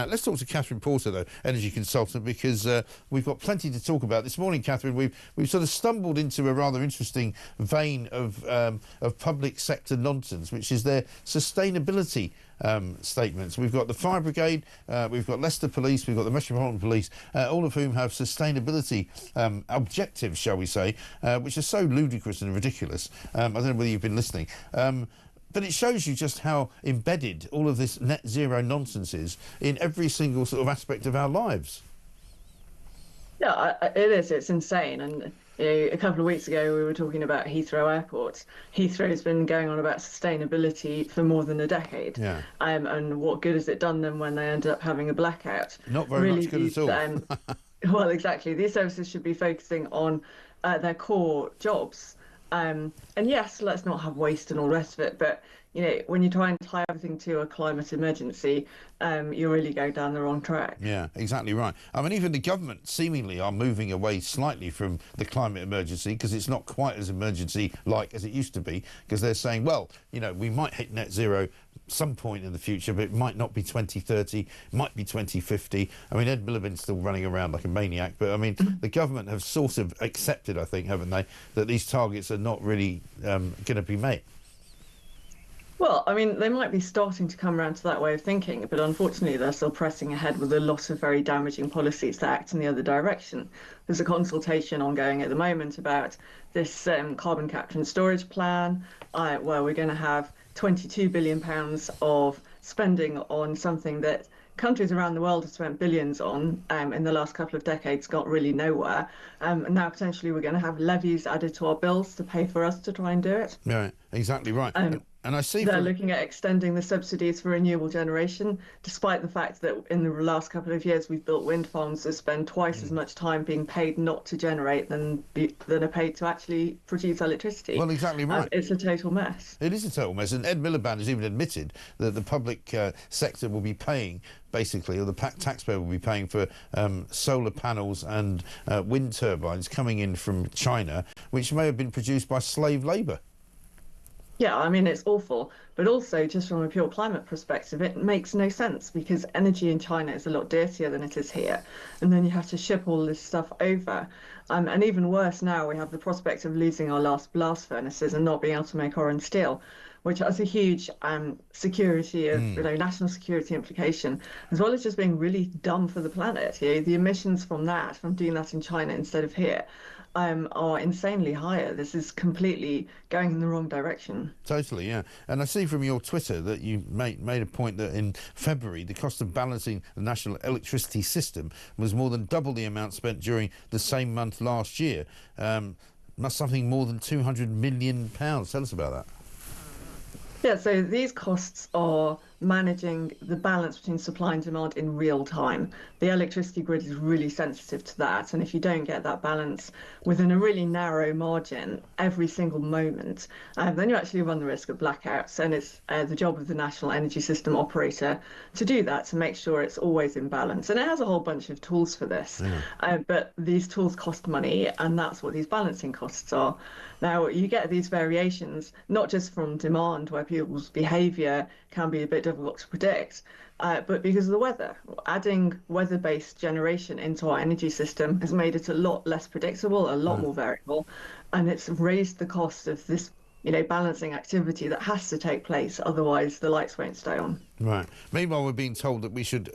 Let's talk to Catherine Porter, though, energy consultant, because we've got plenty to talk about. This morning, Catherine, we've sort of stumbled into a rather interesting vein of public sector nonsense, which is their sustainability statements. We've got the Fire Brigade, we've got Leicester Police, we've got the Metropolitan Police, all of whom have sustainability objectives, shall we say, which are so ludicrous and ridiculous. I don't know whether you've been listening. But it shows you just how embedded all of this net zero nonsense is in every single sort of aspect of our lives. Yeah, it is. It's insane. And a couple of weeks ago, we were talking about Heathrow Airport. Heathrow's been going on about sustainability for more than a decade. Yeah. And what good has it done them when they end up having a blackout? Not very much good at all. Well, exactly. These services should be focusing on their core jobs. And yes, let's not have waste and all the rest of it. But, when you try and tie everything to a climate emergency, you're really going down the wrong track. Yeah, exactly right. I mean, even the government seemingly are moving away slightly from the climate emergency, because it's not quite as emergency-like as it used to be, because they're saying, well, we might hit net zero some point in the future, but it might not be 2030, might be 2050. I mean, Ed Miliband's still running around like a maniac, but I mean, the government have sort of accepted, I think, haven't they, that these targets are not really going to be met. Well, I mean, they might be starting to come around to that way of thinking, but unfortunately, they're still pressing ahead with a lot of very damaging policies that act in the other direction. There's a consultation ongoing at the moment about this carbon capture and storage plan, where we're going to have £22 billion of spending on something that countries around the world have spent billions on in the last couple of decades, got really nowhere. And now potentially we're going to have levies added to our bills to pay for us to try and do it. Right, exactly right. And I see they're looking at extending the subsidies for renewable generation, despite the fact that in the last couple of years we've built wind farms that spend twice as much time being paid not to generate than are paid to actually produce electricity. Well, exactly right. It's a total mess. It is a total mess. And Ed Miliband has even admitted that the public sector will be paying, basically, or the taxpayer will be paying for solar panels and wind turbines coming in from China, which may have been produced by slave labour. Yeah, I mean, it's awful. But also, just from a pure climate perspective, it makes no sense, because energy in China is a lot dirtier than it is here. And then you have to ship all this stuff over. And even worse now, we have the prospect of losing our last blast furnaces and not being able to make our own steel, which has a huge security of national security implication, as well as just being really dumb for the planet. The emissions from doing that in China instead of here, are insanely higher. This is completely going in the wrong direction. Totally, yeah. And I see from your Twitter that you made a point that in February the cost of balancing the national electricity system was more than double the amount spent during the same month last year. Something more than £200 million. Tell us about that. Yeah, so these costs are managing the balance between supply and demand in real time. The electricity grid is really sensitive to that, and if you don't get that balance within a really narrow margin every single moment, then you actually run the risk of blackouts. And it's the job of the National Energy System Operator to do that, to make sure it's always in balance. And it has a whole bunch of tools for this, but these tools cost money, and that's what these balancing costs are. Now, you get these variations, not just from demand, where people's behaviour can be a bit difficult to predict, but because of the weather. Adding weather-based generation into our energy system has made it a lot less predictable, a lot more variable, and it's raised the cost of this balancing activity that has to take place, otherwise the lights won't stay on. Right. Meanwhile, we're being told that we should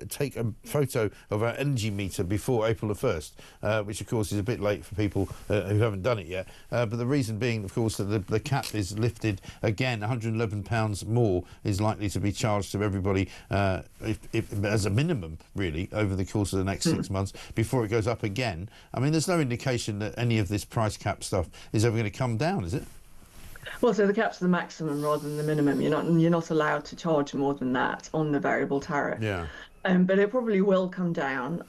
take a photo of our energy meter before April the 1st, which of course is a bit late for people who haven't done it yet. But the reason being, of course, that the cap is lifted again. £111 more is likely to be charged to everybody if, as a minimum, really, over the course of the next 6 months before it goes up again. I mean, there's no indication that any of this price cap stuff is ever going to come down, is it? Well, so the cap's the maximum rather than the minimum. You're not allowed to charge more than that on the variable tariff. Yeah. But it probably will come down.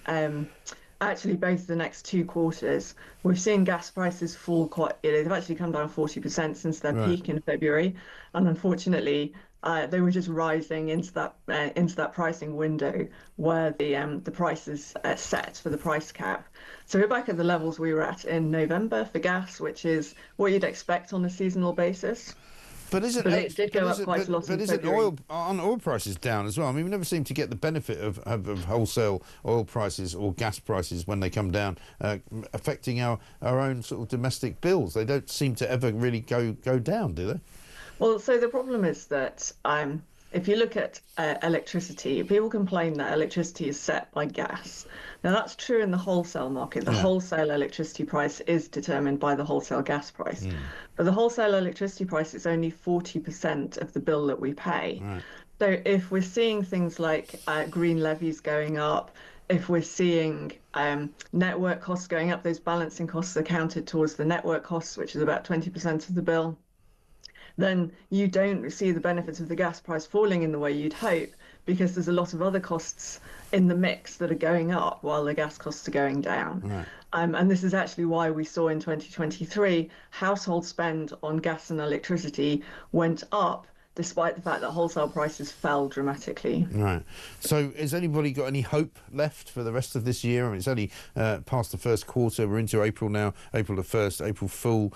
Actually, both the next 2 quarters, we've seen gas prices fall they've actually come down 40% since their peak in February. And unfortunately, they were just rising into that pricing window where the price is set for the price cap. So we're back at the levels we were at in November for gas, which is what you'd expect on a seasonal basis. But isn't But it did go up quite a lot in isn't February. oil prices down as well? I mean, we never seem to get the benefit of wholesale oil prices or gas prices when they come down, affecting our own sort of domestic bills. They don't seem to ever really go down, do they? Well, so the problem is that if you look at electricity, people complain that electricity is set by gas. Now, that's true in the wholesale market. The wholesale electricity price is determined by the wholesale gas price. But the wholesale electricity price is only 40% of the bill that we pay. Right. So if we're seeing things like green levies going up, if we're seeing network costs going up, those balancing costs are counted towards the network costs, which is about 20% of the bill, then you don't see the benefits of the gas price falling in the way you'd hope, because there's a lot of other costs in the mix that are going up while the gas costs are going down. Right. And this is actually why we saw in 2023 household spend on gas and electricity went up, despite the fact that wholesale prices fell dramatically. Right. So has anybody got any hope left for the rest of this year? I mean, it's only past the first quarter. We're into April now, April the 1st, April Fool.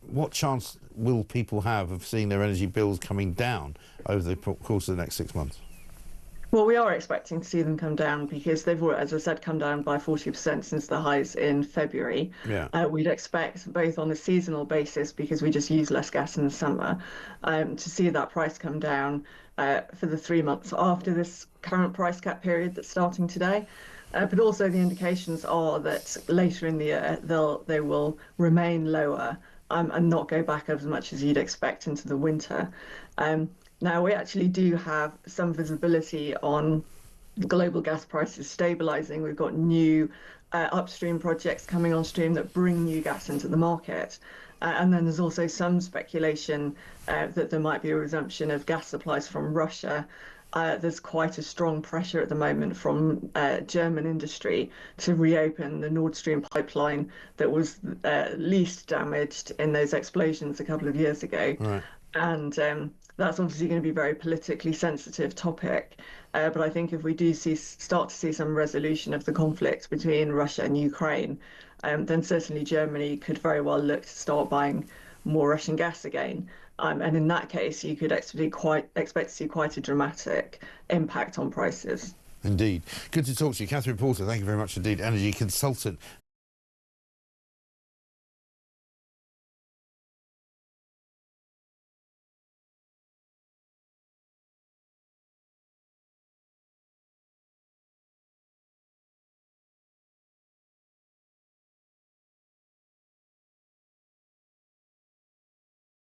What chance will people have of seeing their energy bills coming down over the course of the next 6 months? Well, we are expecting to see them come down because they've, as I said, come down by 40% since the highs in February. Yeah. We'd expect, both on a seasonal basis, because we just use less gas in the summer, to see that price come down for the 3 months after this current price cap period that's starting today. But also the indications are that later in the year they will remain lower and not go back as much as you'd expect into the winter. Now, we actually do have some visibility on global gas prices stabilizing. We've got new upstream projects coming on stream that bring new gas into the market. And then there's also some speculation that there might be a resumption of gas supplies from Russia. There's quite a strong pressure at the moment from German industry to reopen the Nord Stream pipeline that was least damaged in those explosions a couple of years ago. Right. And that's obviously going to be a very politically sensitive topic. But I think if we do start to see some resolution of the conflict between Russia and Ukraine, then certainly Germany could very well look to start buying more Russian gas again. And in that case, you could expect to see quite a dramatic impact on prices. Indeed. Good to talk to you. Catherine Porter, thank you very much indeed. Energy consultant.